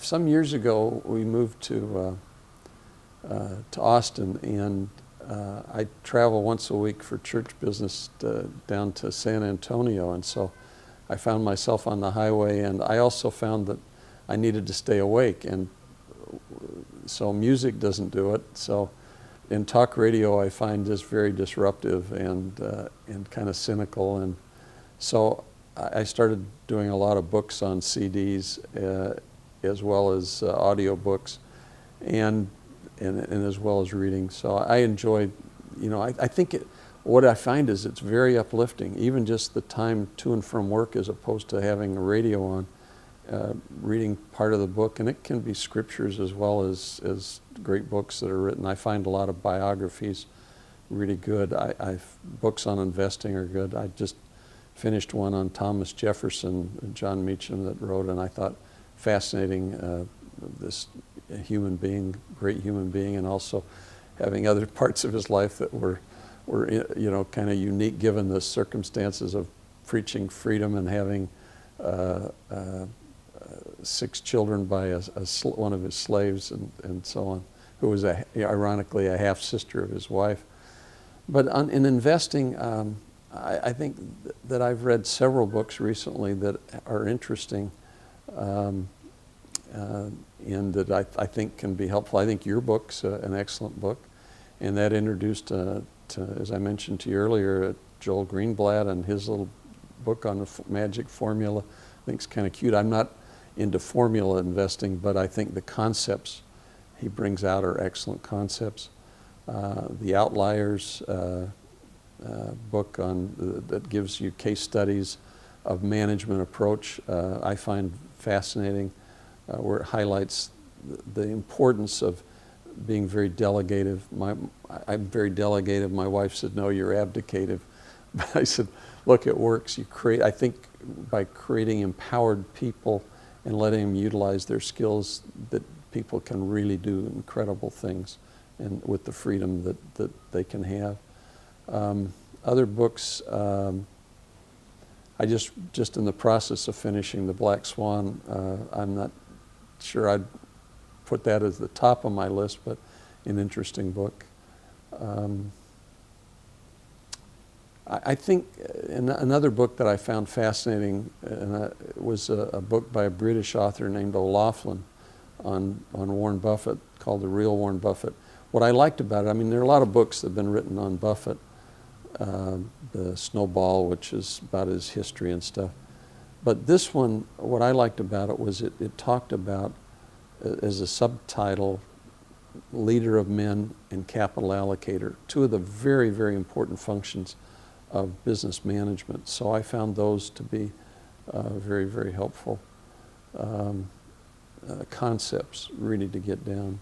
some years ago, we moved to Austin, and I travel once a week for church business down to San Antonio, and so I found myself on the highway, and I also found that I needed to stay awake, and so music doesn't do it. So in talk radio, I find just very disruptive and kind of cynical, and so I started doing a lot of books on CDs as well as audio books, and as well as reading. So I enjoy, I think what I find is it's very uplifting, even just the time to and from work as opposed to having a radio on, reading part of the book, and it can be scriptures as well as great books that are written. I find a lot of biographies really good. Books on investing are good. I just finished one on Thomas Jefferson, John Meacham that wrote, and I thought fascinating, this human being, great human being, and also having other parts of his life that were kind of unique given the circumstances of preaching freedom and having 6 children by one of his slaves and so on, who was ironically a half-sister of his wife. But in investing, I think that I've read several books recently that are interesting and that I think can be helpful. I think your book's an excellent book, and that introduced, as I mentioned to you earlier, Joel Greenblatt and his little book on the magic formula. I think it's kind of cute. I'm not into formula investing, but I think the concepts he brings out are excellent concepts. The Outliers book that gives you case studies of management approach, I find fascinating, where it highlights the importance of being very delegative. I'm very delegative. My wife said, "No, you're abdicative." But I said, "Look, it works. I think by creating empowered people and letting them utilize their skills, that people can really do incredible things, and with the freedom that they can have." Other books, I just in the process of finishing The Black Swan. I'm not sure I'd put that as the top of my list, but an interesting book. I think another book that I found fascinating was a book by a British author named O'Loughlin on Warren Buffett, called The Real Warren Buffett. What I liked about it, there are a lot of books that have been written on Buffett, the Snowball, which is about his history and stuff. But this one, what I liked about it was it talked about, as a subtitle, leader of men and capital allocator, two of the very, very important functions of business management. So I found those to be very, very helpful concepts really to get down.